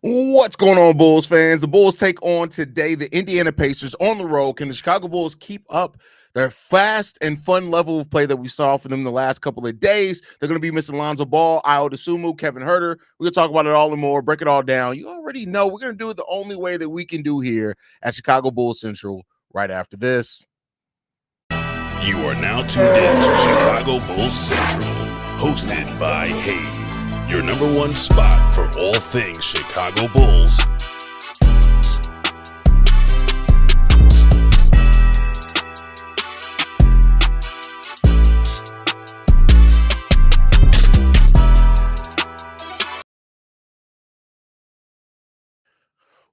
What's going on, Bulls fans? The Bulls take on today the Indiana Pacers on the road. Can the Chicago Bulls keep up their fast and fun level of play that we saw from them the last couple of days? They're going to be missing Lonzo Ball, Ayo Dosunmu, Kevin Huerter. We're going to talk about it all and more, break it all down. You already know we're going to do it the only way that we can do here at Chicago Bulls Central right after this. You are now tuned in to Chicago Bulls Central, hosted by Haize, your number one spot for all things Chicago Bulls.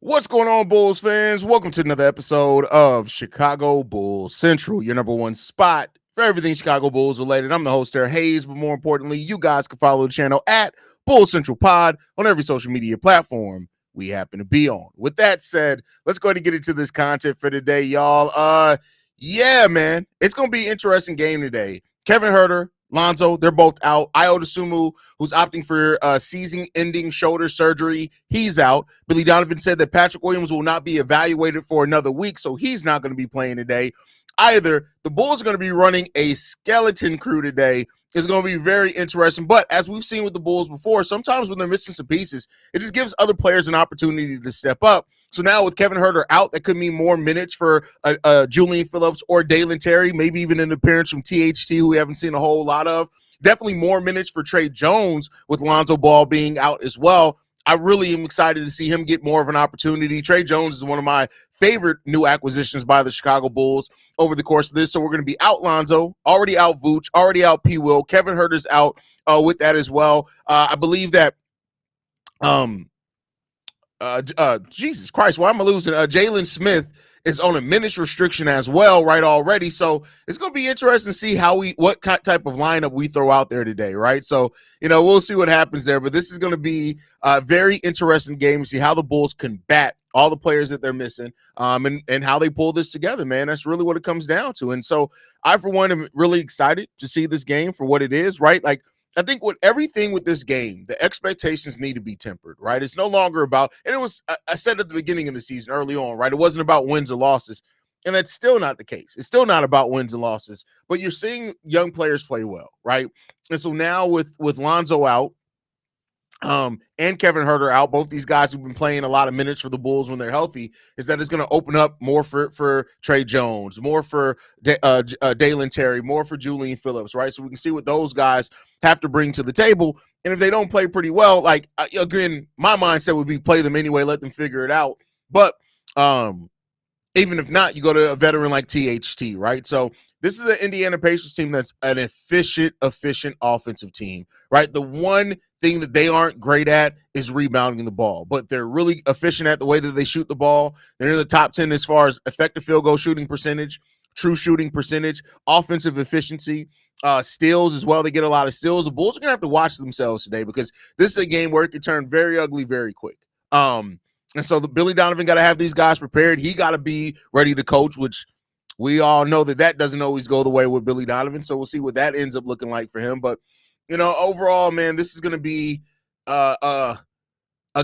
What's going on, Bulls fans? Welcome to another episode of Chicago Bulls Central, your number one spot for everything Chicago Bulls related. I'm the host there, Haize, but more importantly, you guys can follow the channel at Bulls Central Pod on every social media platform we happen to be on. With that said, let's go ahead and get into this content for today, y'all. Yeah, man, it's going to be an interesting game today. Kevin Huerter, Lonzo, they're both out. Ayo Dosunmu, who's opting for season-ending shoulder surgery, he's out. Billy Donovan said that Patrick Williams will not be evaluated for another week, so he's not going to be playing today. Either the Bulls are going to be running a skeleton crew today. It's going to be very interesting. But as we've seen with the Bulls before, sometimes when they're missing some pieces, it just gives other players an opportunity to step up. So now with Kevin Huerter out, that could mean more minutes for Julian Phillips or Dalen Terry, maybe even an appearance from THT, who we haven't seen a whole lot of. Definitely more minutes for Tre Jones with Lonzo Ball being out as well. I really am excited to see him get more of an opportunity. Tre Jones is one of my favorite new acquisitions by the Chicago Bulls over the course of this. So we're going to be out Lonzo, already out Vooch, already out P. Will. Kevin Huerter's out with that as well. I believe that Jesus Christ, why am I losing? Jalen Smith is on a minutes restriction as well, right, already. So it's going to be interesting to see what type of lineup we throw out there today, right? So, we'll see what happens there. But this is going to be a very interesting game to see how the Bulls combat all the players that they're missing and how they pull this together, man. That's really what it comes down to. And so I, for one, am really excited to see this game for what it is, right? Like, I think with everything with this game, the expectations need to be tempered, right? It's no longer about, and it was, I said at the beginning of the season early on, right? It wasn't about wins or losses, and that's still not the case. It's still not about wins and losses, but you're seeing young players play well, right? And so now with Lonzo out, and Kevin Huerter out, both these guys who've been playing a lot of minutes for the Bulls when they're healthy, is that it's going to open up more for Tre Jones, more for Dalen Terry, more for Julian Phillips, right? So we can see what those guys have to bring to the table. And if they don't play pretty well, like, again, my mindset would be play them anyway, let them figure it out. But even if not, you go to a veteran like THT, right? So this is an Indiana Pacers team that's an efficient offensive team, right? The one thing that they aren't great at is rebounding the ball, but they're really efficient at the way that they shoot the ball. They're in the top 10 as far as effective field goal shooting percentage, true shooting percentage, offensive efficiency, steals as well. They get a lot of steals. The Bulls are going to have to watch themselves today because this is a game where it can turn very ugly very quick. And so the Billy Donovan got to have these guys prepared. He got to be ready to coach, which we all know that doesn't always go the way with Billy Donovan. So we'll see what that ends up looking like for him. But, overall, man, this is going to be a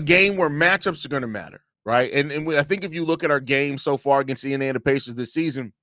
game where matchups are going to matter, right? And I think if you look at our game so far against the Indiana Pacers this season,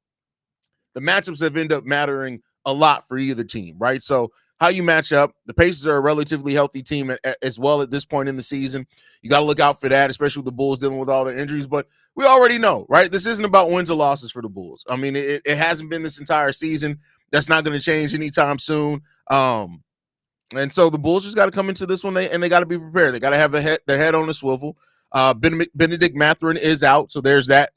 the matchups have ended up mattering a lot for either team, right? So how you match up, the Pacers are a relatively healthy team as well at this point in the season. You got to look out for that, especially with the Bulls dealing with all their injuries. But we already know, right? This isn't about wins or losses for the Bulls. I mean, it hasn't been this entire season. That's not going to change anytime soon. And so the Bulls just got to come into this one, and they got to be prepared. They got to have their head on a swivel. Benedict Mathurin is out, so there's that.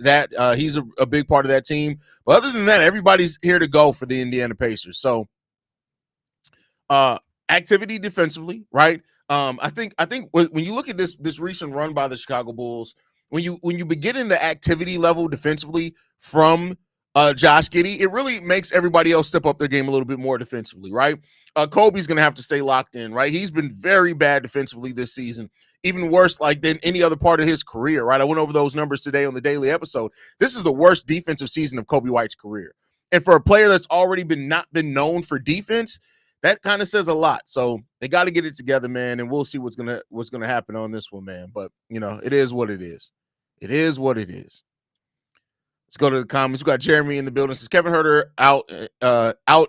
He's a big part of that team. But other than that, everybody's here to go for the Indiana Pacers. So activity defensively, right? I think when you look at this recent run by the Chicago Bulls, when you begin in the activity level defensively from Josh Giddey, it really makes everybody else step up their game a little bit more defensively, right? Kobe's going to have to stay locked in, right? He's been very bad defensively this season, even worse than any other part of his career, right? I went over those numbers today on the daily episode. This is the worst defensive season of Kobe White's career. And for a player that's already not been known for defense, that kind of says a lot. So they got to get it together, man, and we'll see what's gonna happen on this one, man. But it is what it is. It is what it is. Let's go to the comments. We got Jeremy in the building. Says Kevin Huerter out,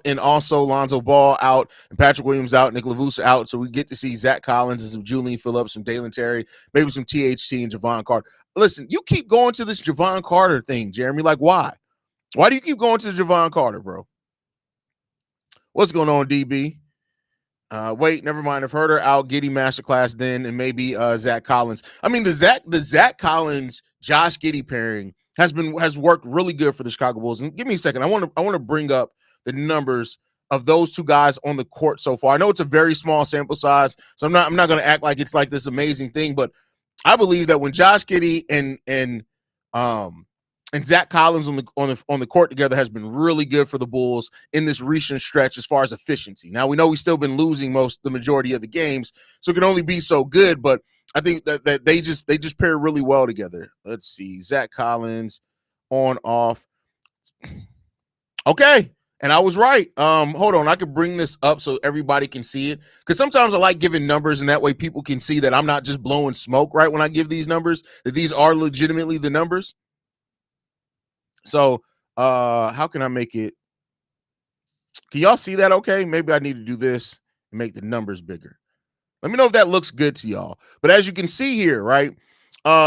and also Lonzo Ball out, and Patrick Williams out, Nick Vucevic out. So we get to see Zach Collins and some Julian Phillips, some Dalen Terry, maybe some THT and Javon Carter. Listen, you keep going to this Javon Carter thing, Jeremy. Like, why? Why do you keep going to Javon Carter, bro? What's going on, DB? Wait, never mind. If Huerter out, Giddey masterclass then, and maybe Zach Collins. I mean, the Zach Collins Josh Giddey pairing has worked really good for the Chicago Bulls. And give me a second. I want to bring up the numbers of those two guys on the court so far. I know it's a very small sample size, so I'm not going to act like it's like this amazing thing, but I believe that when Josh Giddey and Zach Collins on the court together has been really good for the Bulls in this recent stretch as far as efficiency. Now we know we've still been losing the majority of the games, so it can only be so good. But I think that they just pair really well together. Let's see, Zach Collins on off. Okay, and I was right. Hold on, I could bring this up so everybody can see it, because sometimes I like giving numbers, and that way people can see that I'm not just blowing smoke right when I give these numbers, that these are legitimately the numbers. So how can I make it? Can y'all see that okay? Maybe I need to do this and make the numbers bigger. Let me know if that looks good to y'all. But as you can see here, right?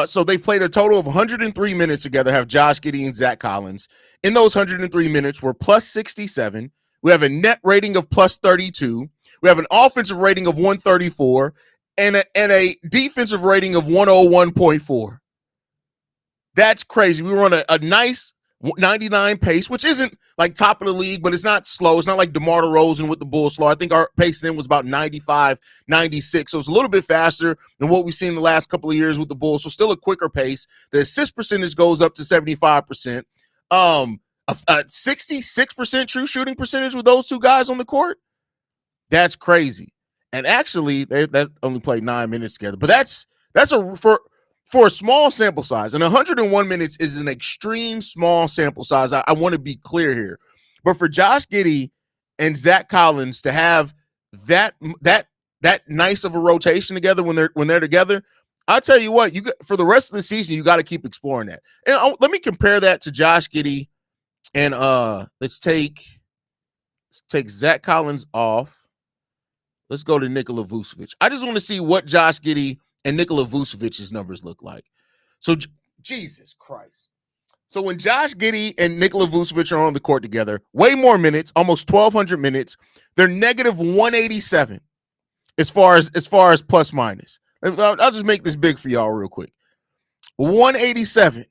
So they've played a total of 103 minutes together, have Josh Giddey and Zach Collins. In those 103 minutes, we're plus 67. We have a net rating of plus 32. We have an offensive rating of 134 and a defensive rating of 101.4. That's crazy. We were on a nice 99 pace, which isn't like top of the league, but it's not slow. It's not like DeMar DeRozan with the Bulls slow. I think our pace then was about 95, 96. So it's a little bit faster than what we've seen the last couple of years with the Bulls. So still a quicker pace. The assist percentage goes up to 75%. A 66% true shooting percentage with those two guys on the court. That's crazy. And actually, they only played 9 minutes together. But that's for a small sample size, and 101 minutes is an extreme small sample size. I want to be clear here. But for Josh Giddey and Zach Collins to have that nice of a rotation together when they're together, I'll tell you what, for the rest of the season, you got to keep exploring that. And let me compare that to Josh Giddey. And let's take Zach Collins off. Let's go to Nikola Vucevic. I just want to see what Josh Giddey and Nikola Vucevic's numbers look like. So, Jesus Christ. So when Josh Giddey and Nikola Vucevic are on the court together, way more minutes, almost 1,200 minutes, they're negative 187 as far as plus minus. I'll just make this big for y'all real quick. 187.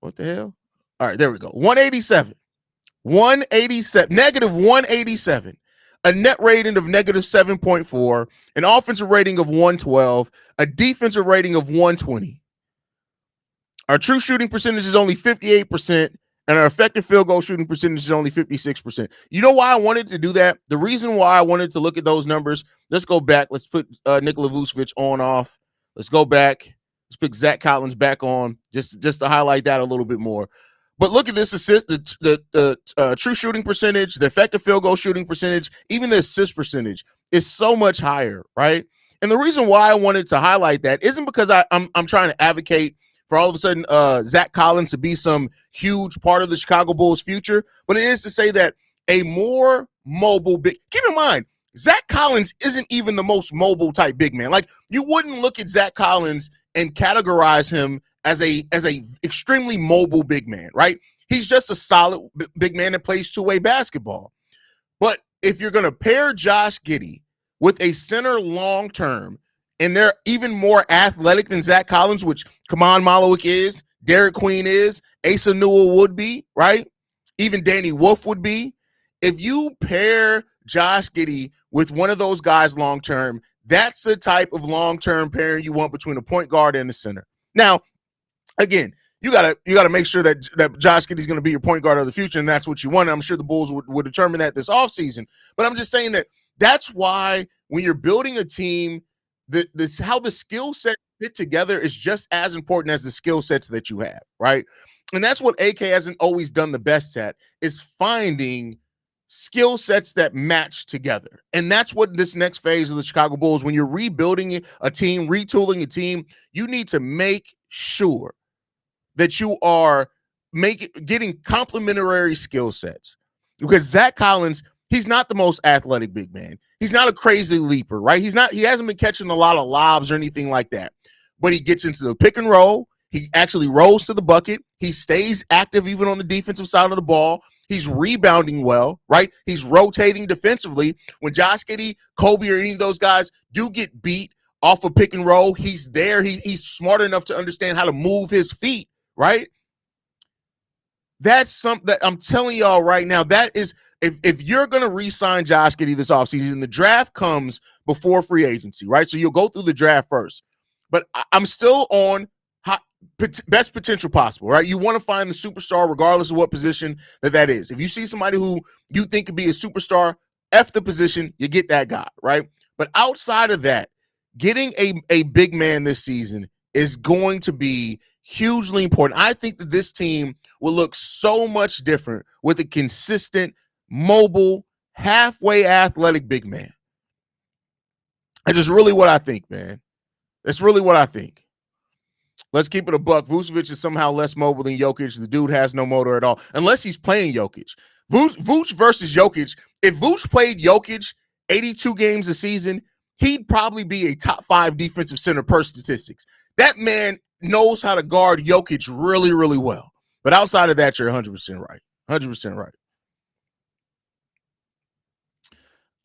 What the hell? All right, there we go. 187. Negative 187. A net rating of negative 7.4, an offensive rating of 112, a defensive rating of 120. Our true shooting percentage is only 58%, and our effective field goal shooting percentage is only 56%. You know why I wanted to do that? The reason why I wanted to look at those numbers, let's go back. Let's put Nikola Vucevic on off. Let's go back. Let's put Zach Collins back on just to highlight that a little bit more. But look at this assist, the true shooting percentage, the effective field goal shooting percentage, even the assist percentage is so much higher, right? And the reason why I wanted to highlight that isn't because I'm trying to advocate for all of a sudden Zach Collins to be some huge part of the Chicago Bulls' future, but it is to say that a more mobile big. Keep in mind, Zach Collins isn't even the most mobile type big man. Like, you wouldn't look at Zach Collins and categorize him as a extremely mobile big man, right? He's just a solid big man that plays two-way basketball. But if you're going to pair Josh Giddey with a center long-term, and they're even more athletic than Zach Collins, which Kaman Malowik is, Derek Queen is, Asa Newell would be, right? Even Danny Wolf would be. If you pair Josh Giddey with one of those guys long-term, that's the type of long-term pairing you want between a point guard and a center. Now, again, you gotta make sure that Josh Giddey's going to be your point guard of the future, and that's what you want. I'm sure the Bulls would determine that this offseason. But I'm just saying that's why when you're building a team, how the skill set fit together is just as important as the skill sets that you have, right? And that's what AK hasn't always done the best at, is finding skill sets that match together. And that's what this next phase of the Chicago Bulls, when you're rebuilding a team, retooling a team, you need to make sure that you are getting complementary skill sets. Because Zach Collins, he's not the most athletic big man. He's not a crazy leaper, right? He hasn't been catching a lot of lobs or anything like that. But he gets into the pick and roll. He actually rolls to the bucket. He stays active even on the defensive side of the ball. He's rebounding well, right? He's rotating defensively. When Josh Giddey, Kobe, or any of those guys do get beat off a pick and roll, he's there. He's smart enough to understand how to move his feet, right? That's something that I'm telling y'all right now. That is, if you're going to re-sign Josh Giddey this offseason, the draft comes before free agency, right? So you'll go through the draft first. But I'm still on best potential possible, right? You want to find the superstar regardless of what position that is. If you see somebody who you think could be a superstar, F the position, you get that guy, right? But outside of that, getting a big man this season is going to be hugely important. I think that this team will look so much different with a consistent, mobile, halfway athletic big man. That's just really what I think, man. That's really what I think. Let's keep it a buck. Vucevic is somehow less mobile than Jokic. The dude has no motor at all, unless he's playing Jokic. Vuce versus Jokic. If Vuce played Jokic 82 games a season, he'd probably be a top 5 defensive center per statistics. That man knows how to guard Jokic really, really well. But outside of that, you're 100% right. 100% right.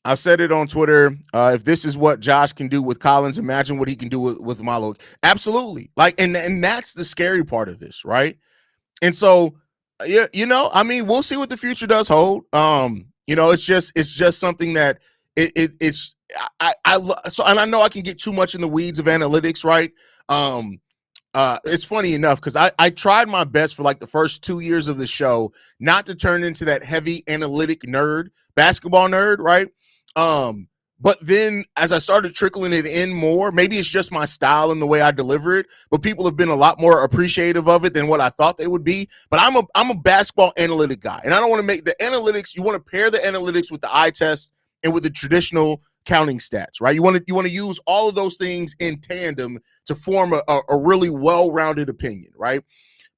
I've said it on Twitter. If this is what Josh can do with Collins, imagine what he can do with Malo. Absolutely. And that's the scary part of this, right? And so, I mean, we'll see what the future does hold. It's just something that it's and I know I can get too much in the weeds of analytics, right? It's funny enough because I tried my best for like the first 2 years of the show not to turn into that heavy analytic basketball nerd, right? But then as I started trickling it in more, maybe it's just my style and the way I deliver it, but people have been a lot more appreciative of it than what I thought they would be. But I'm a basketball analytic guy, and I don't want to make the analytics. You want to pair the analytics with the eye test and with the traditional counting stats, right? You want to use all of those things in tandem to form a really well-rounded opinion, right?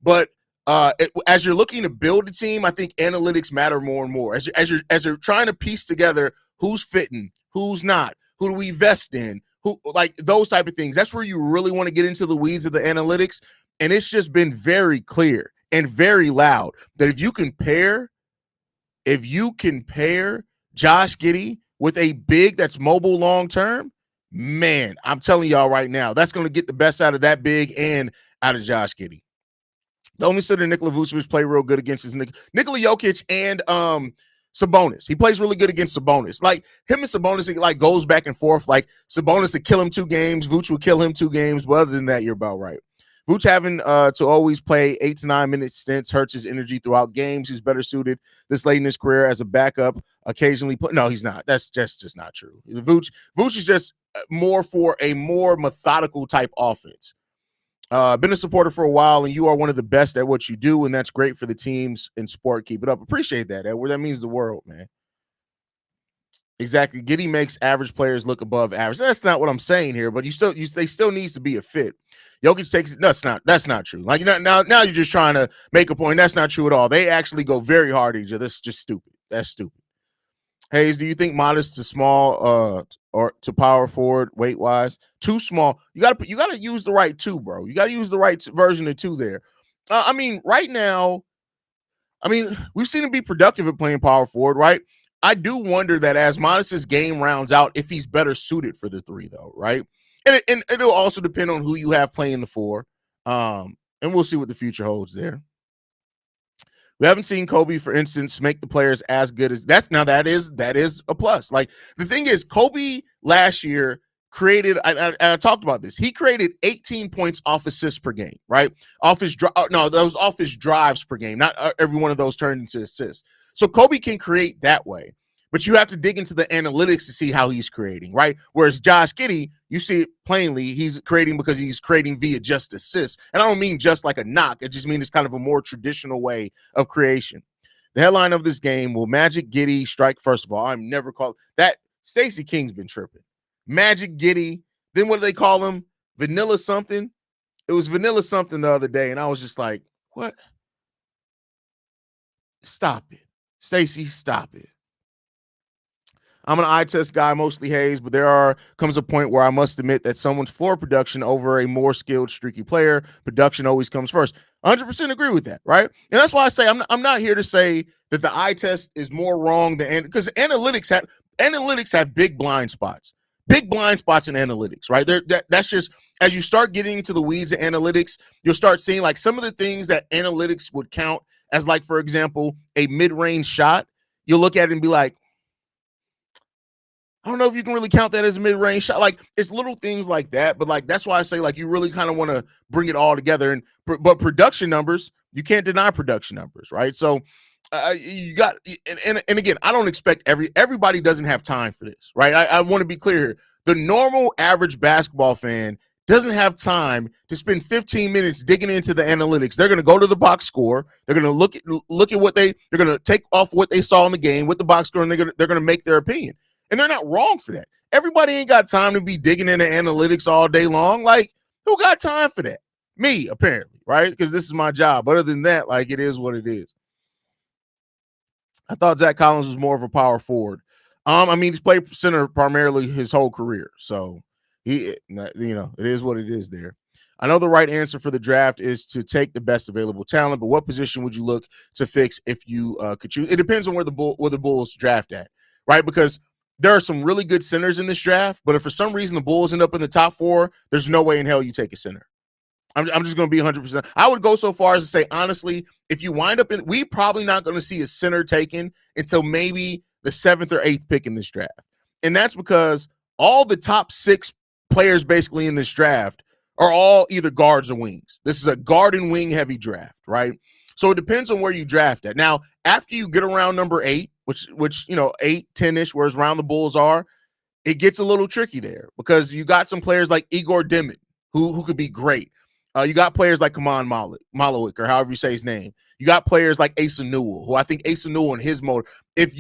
But as you're looking to build a team, I think analytics matter more and more. As you're trying to piece together who's fitting, who's not, who do we invest in, who, like those type of things. That's where you really want to get into the weeds of the analytics. And it's just been very clear and very loud that if you can pair Josh Giddey with a big that's mobile long term, man, I'm telling y'all right now, that's going to get the best out of that big and out of Josh Giddey. The only center Nikola Vucevic play real good against is Nikola Jokic and Sabonis. He plays really good against Sabonis. Like him and Sabonis, it like goes back and forth. Like Sabonis would kill him 2 games, Vuce would kill him 2 games. But other than that, you're about right. Vuce having to always play 8 to 9 minute stints hurts his energy throughout games. He's better suited this late in his career as a backup. Occasionally, no, he's not. That's just not true. Vuce is just more for a more methodical type offense. Been a supporter for a while, and you are one of the best at what you do, and that's great for the teams in sport. Keep it up. Appreciate that, Edward. That means the world, man. Exactly. Giddey makes average players look above average. That's not what I'm saying here, but they still needs to be a fit. Jokic takes it. That's not true. Like now you're just trying to make a point. That's not true at all. They actually go very hard at each other. That's just stupid. That's stupid. Haize, do you think modest to small or to power forward weight wise? Too small. You gotta use the right 2, bro. You gotta use the right version of 2 there. I mean, right now, we've seen him be productive at playing power forward, right? I do wonder that as Modest's game rounds out, if he's better suited for the 3, though, right? And it'll also depend on who you have playing the 4. And we'll see what the future holds there. We haven't seen Kobe, for instance, make the players as good as that. Now that is a plus. Like the thing is, Kobe last year created, I talked about this. He created 18 points off assists per game, right? Those off his drives per game. Not every one of those turned into assists. So Kobe can create that way, but you have to dig into the analytics to see how he's creating, right? Whereas Josh Giddey, you see it plainly, he's creating because he's creating via just assists. And I don't mean just like a knock. I just mean it's kind of a more traditional way of creation. The headline of this game: will Magic Giddey strike? First of all, I'm never called that. Stacey King's been tripping. Magic Giddey. Then what do they call him? Vanilla something. It was vanilla something the other day, and I was just like, what? Stop it. Stacey, stop it. I'm an eye test guy, mostly Haize, but comes a point where I must admit that someone's floor production over a more skilled, streaky player, production always comes first. 100% agree with that, right? And that's why I say I'm not here to say that the eye test is more wrong than, because analytics have big blind spots. Big blind spots in analytics, right? That's just, as you start getting into the weeds of analytics, you'll start seeing like some of the things that analytics would count as, like, for example, a mid-range shot. You'll look at it and be like, I don't know if you can really count that as a mid-range shot. Like, it's little things like that, but like that's why I say, like, you really kind of want to bring it all together. And but production numbers, you can't deny production numbers, right? So you got, and again, I don't expect everybody doesn't have time for this, right? I want to be clear here. The normal average basketball fan doesn't have time to spend 15 minutes digging into the analytics. They're going to go to the box score. They're going to look at what they're going to take off what they saw in the game with the box score, and they're going to make their opinion. And they're not wrong for that. Everybody ain't got time to be digging into analytics all day long. Like, who got time for that? Me, apparently, right? Because this is my job. Other than that, like, it is what it is. I thought Zach Collins was more of a power forward. I mean, he's played center primarily his whole career. So, it is what it is there. I know the right answer for the draft is to take the best available talent, but what position would you look to fix if you could choose? It depends on where the Bulls draft at, right? Because there are some really good centers in this draft, but if for some reason the Bulls end up in the top 4, there's no way in hell you take a center. I'm just going to be 100%. I would go so far as to say, honestly, if you wind up we probably not going to see a center taken until maybe the 7th or 8th pick in this draft. And that's because all the top 6 players basically in this draft are all either guards or wings. This is a guard and wing heavy draft, right? So it depends on where you draft at. Now, after you get around number 8, which 8, 10-ish, whereas around the Bulls are, it gets a little tricky there because you got some players like Igor Dimit who could be great. You got players like Kaman Malowik, or however you say his name. You got players like Asa Newell, who I think Asa Newell and his motor, it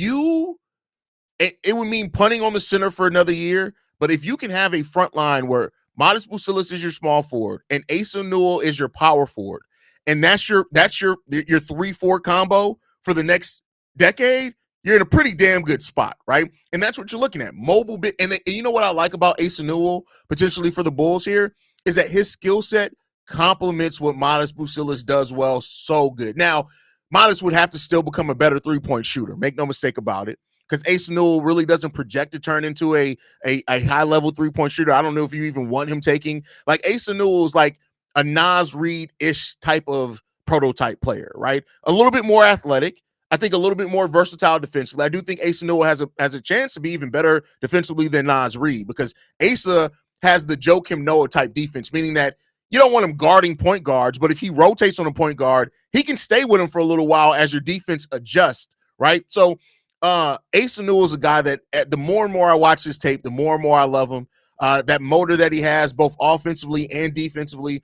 would mean punting on the center for another year, but if you can have a front line where Modest Bucilis is your small forward and Asa Newell is your power forward, and that's your 3-4 combo for the next decade, you're in a pretty damn good spot, right? And that's what you're looking at. Mobile bit. And you know what I like about Asa Newell potentially for the Bulls here is that his skill set complements what Modest Bucilis does well so good. Now, Modest would have to still become a better three-point shooter. Make no mistake about it. Because Asa Newell really doesn't project to turn into a high-level three-point shooter. I don't know if you even want him taking. Like, Asa Newell is like a Nas Reed-ish type of prototype player, right? A little bit more athletic. I think a little bit more versatile defensively. I do think Asa Newell has a chance to be even better defensively than Nas Reed, because Asa has the Joakim Noah type defense, meaning that you don't want him guarding point guards, but if he rotates on a point guard, he can stay with him for a little while as your defense adjusts, right? So Asa Newell is a guy that the more and more I watch his tape, the more and more I love him. That motor that he has, both offensively and defensively.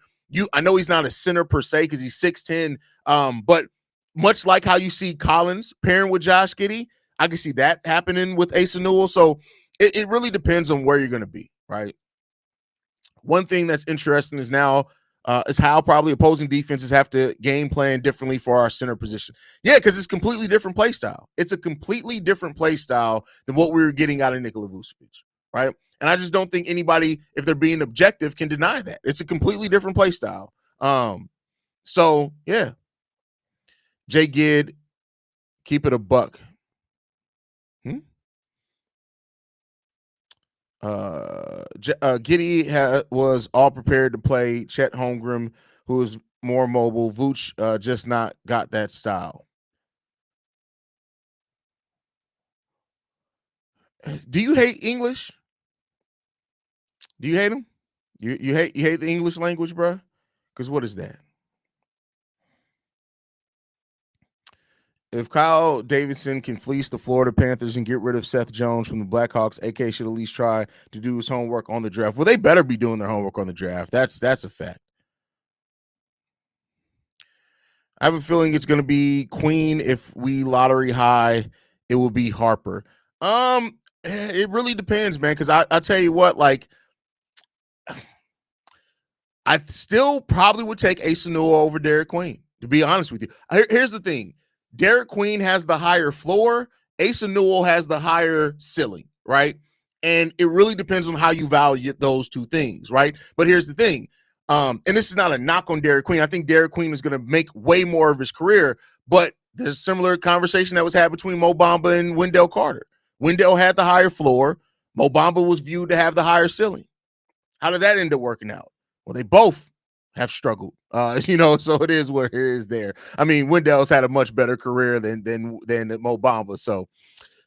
I know he's not a center per se because he's 6'10", but much like how you see Collins pairing with Josh Giddey, I can see that happening with Asa Newell. So it really depends on where you're going to be, right? One thing that's interesting is now is how probably opposing defenses have to game plan differently for our center position. Yeah, because it's completely different play style. It's a completely different play style than what we were getting out of Nikola Vucevic, right? And I just don't think anybody, if they're being objective, can deny that. It's a completely different play style. So, yeah. Jay Gidd, keep it a buck. Giddey was all prepared to play Chet Holmgren, who is more mobile. Vooch just not got that style. Do you hate English? Do you hate him? You hate the English language, bro? Because what is that? If Kyle Davidson can fleece the Florida Panthers and get rid of Seth Jones from the Blackhawks, AK should at least try to do his homework on the draft. Well, they better be doing their homework on the draft. That's a fact. I have a feeling it's going to be Queen. If we lottery high, it will be Harper. It really depends, man. Because I tell you what, like, I still probably would take Asa Newell over Derek Queen, to be honest with you. Here's the thing. Derek Queen has the higher floor. Asa Newell has the higher ceiling, right? And it really depends on how you value those two things, right? But here's the thing. And this is not a knock on Derek Queen. I think Derek Queen is going to make way more of his career, but there's a similar conversation that was had between Mo Bamba and Wendell Carter. Wendell had the higher floor. Mo Bamba was viewed to have the higher ceiling. How did that end up working out? Well, they both have struggled, so it is what it is there. I mean, Wendell's had a much better career than Mo Bamba. So,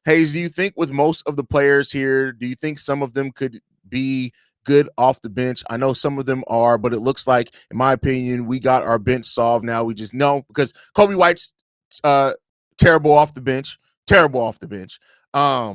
Haize, do you think with most of the players here, do you think some of them could be good off the bench? I know some of them are, but it looks like, in my opinion, we got our bench solved now. We just know because Kobe White's terrible off the bench. Io,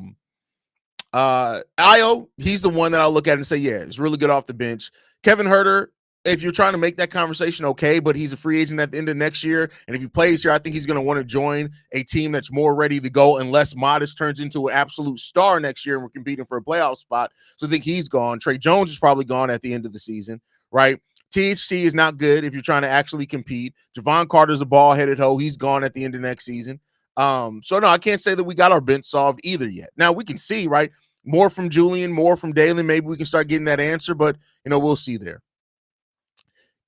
he's the one that I'll look at and say, yeah, it's really good off the bench. Kevin Huerter, if you're trying to make that conversation, okay, but he's a free agent at the end of next year, and if he plays here, I think he's going to want to join a team that's more ready to go unless Modest turns into an absolute star next year and we're competing for a playoff spot. So I think he's gone. Trey Jones is probably gone at the end of the season, right? THT is not good if you're trying to actually compete. Javon Carter's a ball-headed hoe. He's gone at the end of next season. So no, I can't say that we got our bench solved either yet. Now we can see, right? More from Julian, more from Dalen. Maybe we can start getting that answer, but we'll see there.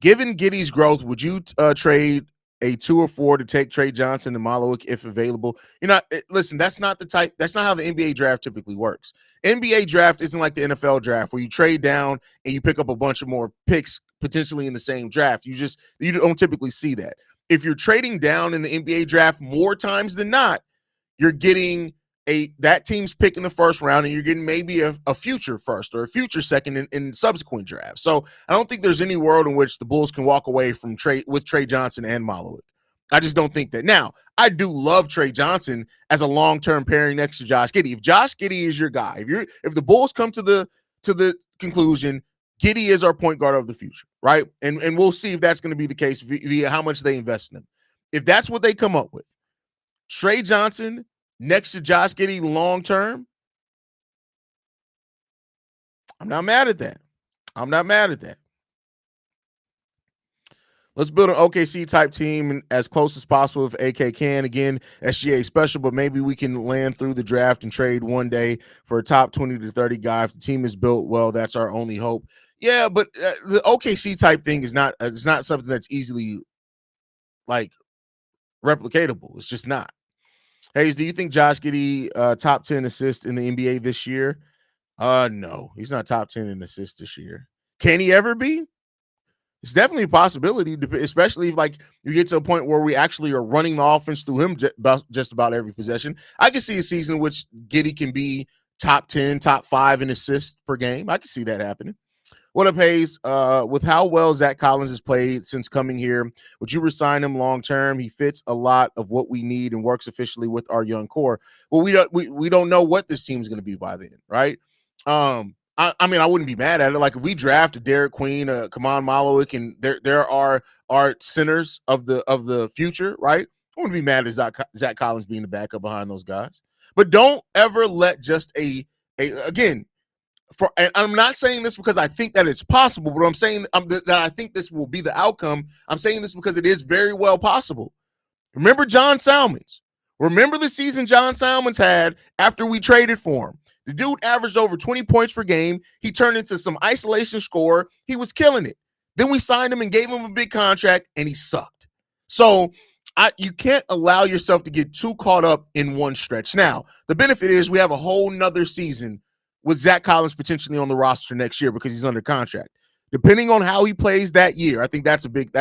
Given Giddey's growth, would you trade a 2 or 4 to take Trey Johnson and Malowick if available? Listen, that's not how the NBA draft typically works. NBA draft isn't like the NFL draft where you trade down and you pick up a bunch of more picks potentially in the same draft. You don't typically see that. If you're trading down in the NBA draft more times than not, you're getting that team's pick in the first round, and you're getting maybe a future first or a future second in subsequent drafts. So I don't think there's any world in which the Bulls can walk away from Trey Johnson and Malowick. I just don't think that. Now, I do love Trey Johnson as a long-term pairing next to Josh Giddey. If Josh Giddey is your guy, if the Bulls come to the conclusion, Giddey is our point guard of the future, right? And we'll see if that's going to be the case via how much they invest in him. If that's what they come up with, Trey Johnson next to Josh Giddey long term, I'm not mad at that. Let's build an OKC type team as close as possible if AK can. Again, SGA special, but maybe we can land through the draft and trade one day for a top 20 to 30 guy. If the team is built well, that's our only hope. Yeah, but the OKC type thing is not something that's easily like replicatable. It's just not. Haize, do you think Josh Giddey top 10 assists in the NBA this year? No, he's not top 10 in assists this year. Can he ever be? It's definitely a possibility, especially if you get to a point where we actually are running the offense through him just about every possession. I can see a season in which Giddey can be top 10, top 5 in assists per game. I can see that happening. What up, Haize? With how well Zach Collins has played since coming here, would you resign him long term? He fits a lot of what we need and works officially with our young core. Well, we don't know what this team is going to be by then, right? I mean, I wouldn't be mad at it. Like if we draft a Derek Queen, Kaman Malowick, and there are centers of the future, right? I wouldn't be mad at Zach Collins being the backup behind those guys. But don't ever let just again. And I'm not saying this because I think that it's possible, but I'm saying that I think this will be the outcome. I'm saying this because it is very well possible. Remember John Salmons. Remember the season John Salmons had after we traded for him. The dude averaged over 20 points per game. He turned into some isolation scorer. He was killing it. Then we signed him and gave him a big contract, and he sucked. So you can't allow yourself to get too caught up in one stretch. Now, the benefit is we have a whole nother season with Zach Collins potentially on the roster next year because he's under contract. Depending on how he plays that year, I think that's a big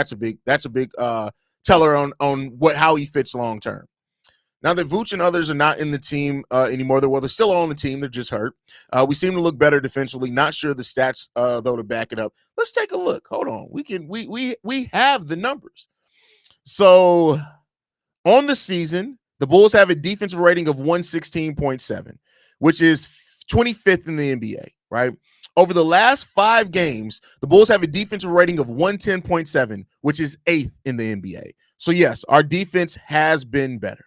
teller on how he fits long term. Now that Vooch and others are not in the team anymore, they're still on the team. They're just hurt. We seem to look better defensively. Not sure the stats though to back it up. Let's take a look. Hold on. We have the numbers. So on the season, the Bulls have a defensive rating of 116.7, which is 25th in the NBA, right? Over the last 5 games, the Bulls have a defensive rating of 110.7, which is 8th in the NBA. So yes, our defense has been better.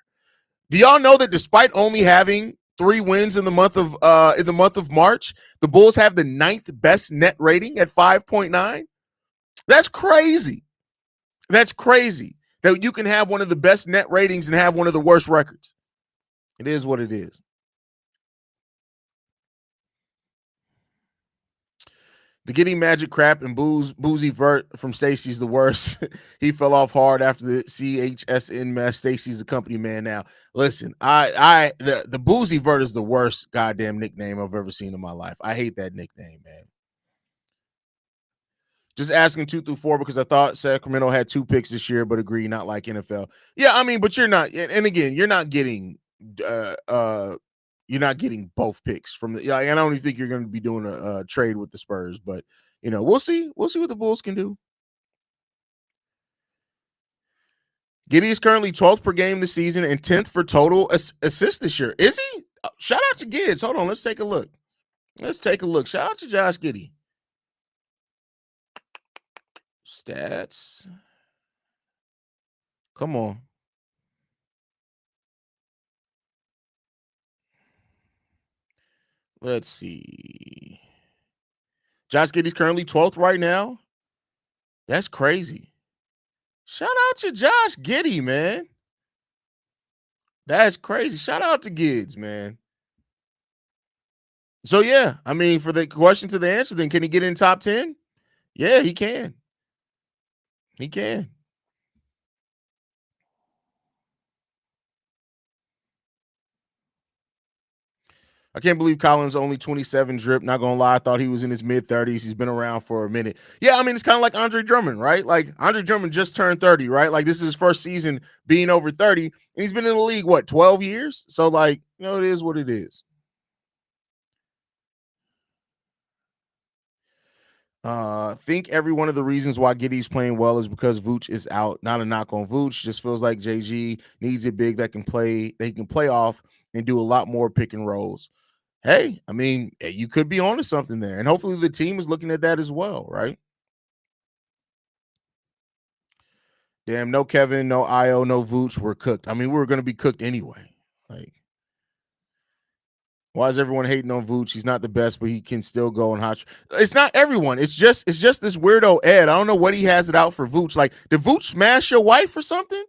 Do y'all know that despite only having 3 wins in the month of March, the Bulls have the 9th best net rating at 5.9? That's crazy. That's crazy that you can have one of the best net ratings and have one of the worst records. It is what it is. The getting magic crap and boozy vert from Stacy's the worst. He fell off hard after the CHSN mess. Stacy's a company man now. Listen, the boozy vert is the worst goddamn nickname I've ever seen in my life. I hate that nickname, man. Just asking 2 through 4 because I thought Sacramento had 2 picks this year, but agree not like NFL. Yeah, I mean, but you're not. And again, you're not getting both picks from the. I don't even think you're going to be doing a trade with the Spurs, but we'll see. We'll see what the Bulls can do. Giddey is currently 12th per game this season and 10th for total assists this year. Is he? Shout out to Gids. Hold on, let's take a look. Shout out to Josh Giddey. Stats. Come on. Let's see. Josh Giddey's currently 12th right now. That's crazy. Shout out to Josh Giddey, man. That's crazy. Shout out to Gids, man. So, yeah, I mean, for the question to the answer, then can he get in top 10? Yeah, he can. He can. I can't believe Collins only 27 drip. Not going to lie. I thought he was in his mid-30s. He's been around for a minute. Yeah, I mean, it's kind of like Andre Drummond, right? Like, Andre Drummond just turned 30, right? Like, this is his first season being over 30, and he's been in the league, 12 years? So, like, it is what it is. Think every one of the reasons why Giddey's playing well is because Vooch is out. Not a knock on Vooch. Just feels like JG needs a big that can play off and do a lot more pick and rolls. Hey, I mean, you could be onto something there. And hopefully the team is looking at that as well, right? Damn, no Kevin, no Io, no Vooch. We're cooked. I mean, we were going to be cooked anyway. Like, why is everyone hating on Vooch? He's not the best, but he can still go on hot. It's not everyone. It's just this weirdo Ed. I don't know what he has it out for Vooch. Like, did Vooch smash your wife or something?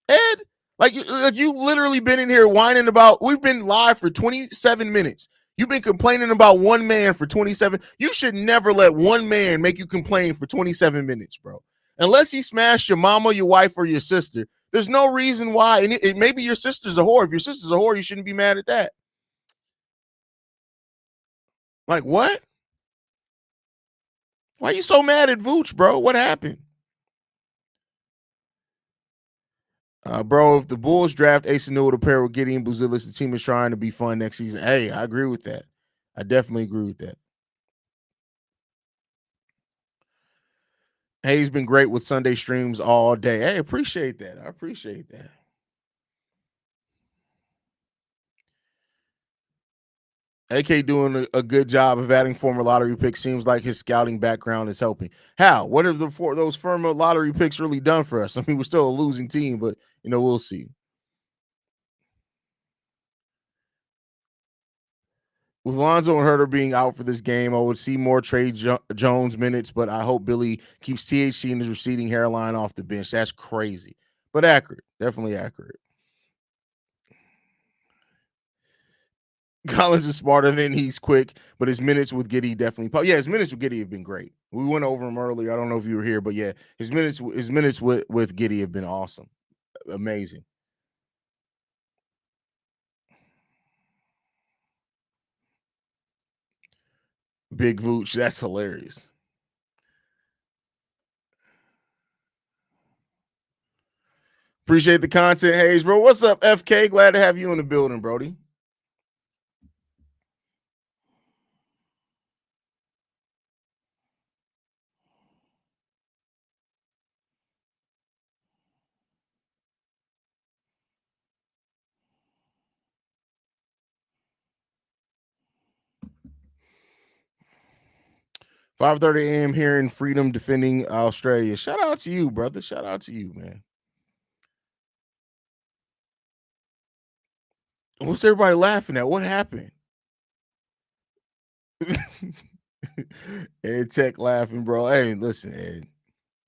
Ed? Like you literally been in here whining about, we've been live for 27 minutes. You've been complaining about one man for 27. You should never let one man make you complain for 27 minutes, bro. Unless he smashed your mama, your wife, or your sister. There's no reason why. And maybe your sister's a whore. If your sister's a whore, you shouldn't be mad at that. Like, what? Why are you so mad at Vooch, bro? What happened? Bro, if the Bulls draft Ace Anunoby to pair with Giddey and Buzelis, the team is trying to be fun next season. Hey, I agree with that. I definitely agree with that. Haize been great with Sunday streams all day. Hey, appreciate that. I appreciate that. AK doing a good job of adding former lottery picks. Seems like his scouting background is helping. How? What have those former lottery picks really done for us? I mean, we're still a losing team, but we'll see. With Lonzo and Huerter being out for this game, I would see more Trey Jones minutes, but I hope Billy keeps THC in his receding hairline off the bench. That's crazy, but accurate. Definitely accurate. Collins is smarter than he's quick, but his minutes with Giddey definitely. Yeah, his minutes with Giddey have been great. We went over him earlier. I don't know if you were here, but yeah, his minutes with Giddey have been awesome, amazing. Big Vooch, that's hilarious. Appreciate the content, Haize, bro. What's up, FK? Glad to have you in the building, Brody. $5:30 a.m. here in Freedom defending Australia. Shout out to you, brother. Shout out to you, man. What's everybody laughing at? What happened? Ed Tech laughing, bro. Hey, listen, Ed.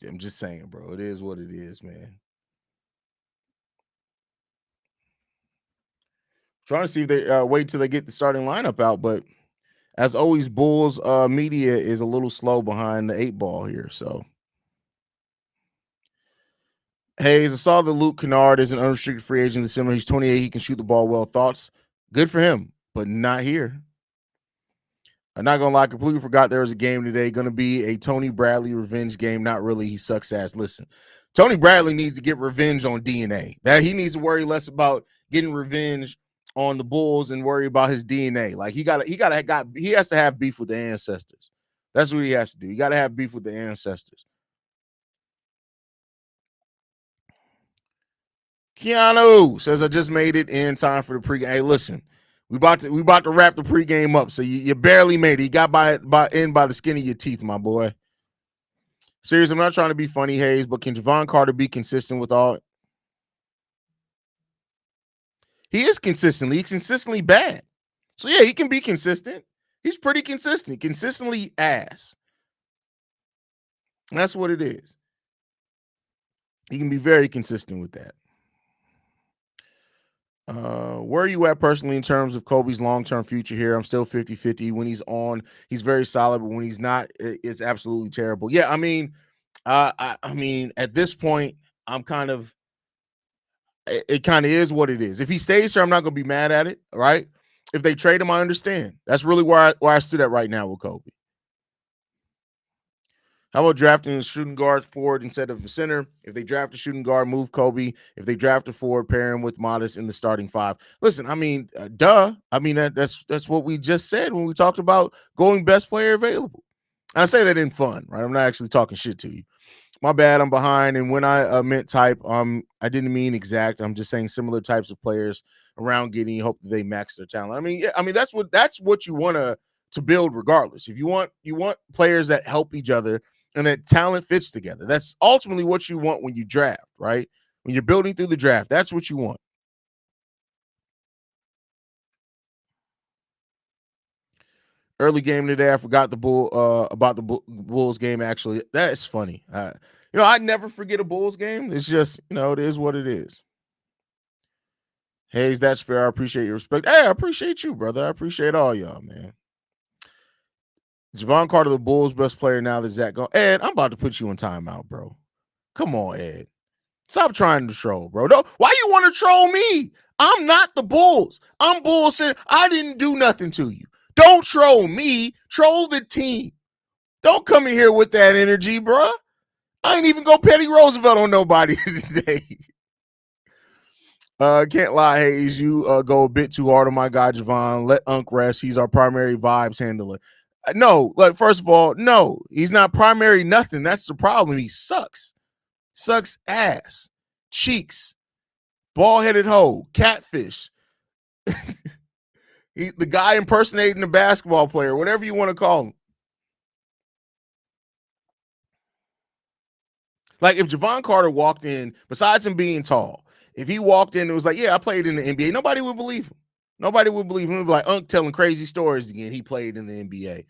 I'm just saying, bro. It is what it is, man. Trying to see if they wait till they get the starting lineup out, but as always, Bulls media is a little slow behind the 8 ball here. So, Haize, I saw that Luke Kennard is an unrestricted free agent this summer. He's 28. He can shoot the ball well. Thoughts? Good for him, but not here. I'm not gonna lie, completely forgot there was a game today. Gonna be a Tony Bradley revenge game. Not really. He sucks ass. Listen, Tony Bradley needs to get revenge on DNA. That he needs to worry less about getting revenge on the Bulls and worry about his DNA. Like he has to have beef with the ancestors. That's what he has to do. You got to have beef with the ancestors. Keanu says, I just made it in time for the pregame. Hey, listen, we about to wrap the pregame up. So you barely made it. You got by the skin of your teeth, my boy. Seriously, I'm not trying to be funny, Haize, but can Javon Carter be consistent with all? He is consistently. He's consistently bad. So yeah, he can be consistent. He's pretty consistent. Consistently ass. That's what it is. He can be very consistent with that. Where are you at personally in terms of Kobe's long-term future here? I'm still 50-50. When he's on, he's very solid, but when he's not, it's absolutely terrible. Yeah, I mean, at this point, I'm kind of, it kind of is what it is. If he stays here, I'm not going to be mad at it, right? If they trade him, I understand. That's really where I stood at right now with Kobe. How about drafting a shooting guard forward instead of a center? If they draft a shooting guard, move Kobe. If they draft a forward, pair him with Modest in the starting 5. Listen, I mean, duh. I mean, that's what we just said when we talked about going best player available. And I say that in fun, right? I'm not actually talking shit to you. My bad, I'm behind. And when I meant type, I didn't mean exact. I'm just saying similar types of players around Giddey. Hope that they max their talent. I mean, that's what you want to build regardless. If you want players that help each other and that talent fits together. That's ultimately what you want when you draft, right? When you're building through the draft, that's what you want. Early game today, I forgot about the Bulls game. Actually, that is funny. I never forget a Bulls game. It's just, it is what it is. Haize, that's fair. I appreciate your respect. Hey, I appreciate you, brother. I appreciate all y'all, man. Javon Carter, the Bulls' best player now that Zach gone. Ed, I'm about to put you in timeout, bro. Come on, Ed. Stop trying to troll, bro. Why you want to troll me? I'm not the Bulls. I'm Bulls. I didn't do nothing to you. Don't troll me. Troll the team. Don't come in here with that energy, bro. I ain't even go Petty Roosevelt on nobody today. Can't lie, Haize. You go a bit too hard on my guy, Javon. Let Unc rest. He's our primary vibes handler. No, first of all, no, he's not primary nothing. That's the problem. He sucks. Sucks ass. Cheeks. Ball-headed hoe. Catfish. He's the guy impersonating the basketball player, whatever you want to call him. Like if Javon Carter walked in, besides him being tall, if he walked in and was like, yeah, I played in the NBA, nobody would believe him. Nobody would believe him. It would be like Unc telling crazy stories again. He played in the NBA.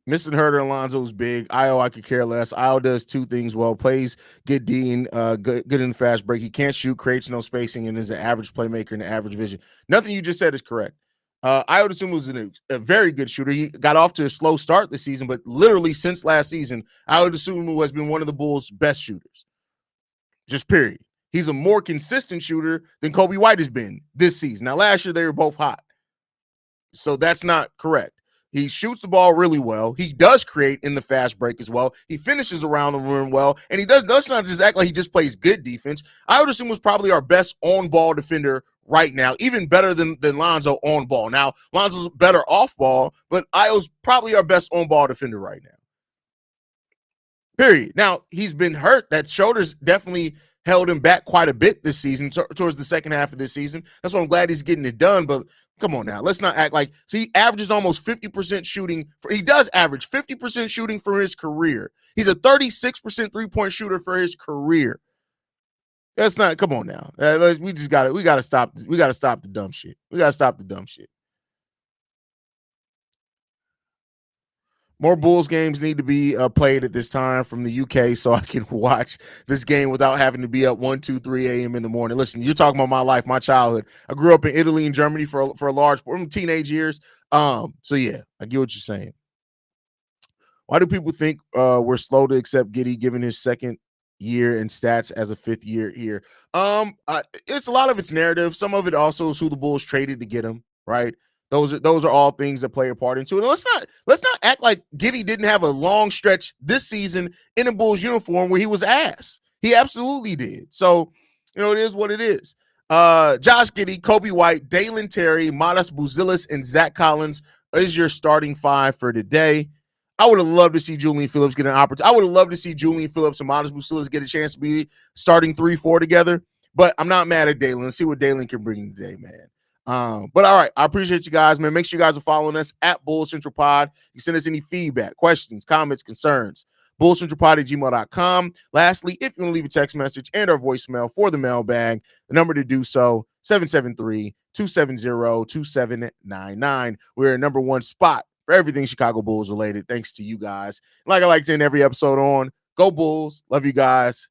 Missing Huerter and Lonzo is big. I could care less. Io does 2 things well. Plays good D and good in the fast break. He can't shoot, creates no spacing, and is an average playmaker and average vision. Nothing you just said is correct. I would assume was a very good shooter. He got off to a slow start this season, but literally since last season, I would assume he has been one of the Bulls' best shooters. Just period. He's a more consistent shooter than Kobe White has been this season. Now, last year they were both hot. So that's not correct. He shoots the ball really well. He does create in the fast break as well. He finishes around the rim well. And he does not just act like he just plays good defense. I would assume was probably our best on-ball defender right now, even better than Lonzo on ball. Now, Lonzo's better off ball, but Io's probably our best on-ball defender right now. Period. Now, he's been hurt. That shoulder's definitely held him back quite a bit this season, towards the second half of this season. That's why I'm glad he's getting it done. But Come on now. Let's not act like he averages almost 50% shooting. He does average 50% shooting for his career. He's a 36% three-point shooter for his career. That's not, come on now. We got to stop the dumb shit. We got to stop the dumb shit. More Bulls games need to be played at this time from the UK so I can watch this game without having to be up 1, 2, 3 a.m. in the morning. Listen, you're talking about my life, my childhood. I grew up in Italy and Germany for a large part of my teenage years. So yeah, I get what you're saying. Why do people think we're slow to accept Giddey given his second year and stats as a fifth year here? It's a lot of it's narrative. Some of it also is who the Bulls traded to get him, right? Those are all things that play a part into it. And let's not act like Giddey didn't have a long stretch this season in a Bulls uniform where he was ass. He absolutely did. So, it is what it is. Josh Giddey, Kobe White, Dalen Terry, Modest Buzelis, and Zach Collins is your starting five for today. I would have loved to see Julian Phillips get an opportunity. I would have loved to see Julian Phillips and Modest Buzelis get a chance to be starting 3-4 together. But I'm not mad at Dalen. Let's see what Dalen can bring today, man. But all right, I appreciate you guys, man. Make sure you guys are following us at Bull Central Pod. You send us any feedback, questions, comments, concerns. BullCentralPod@gmail.com. Lastly, if you want to leave a text message and our voicemail for the mailbag, the number to do so, 773-270-2799. We're at number one spot for everything Chicago Bulls related, thanks to you guys. Like I like to end every episode on, go Bulls. Love you guys.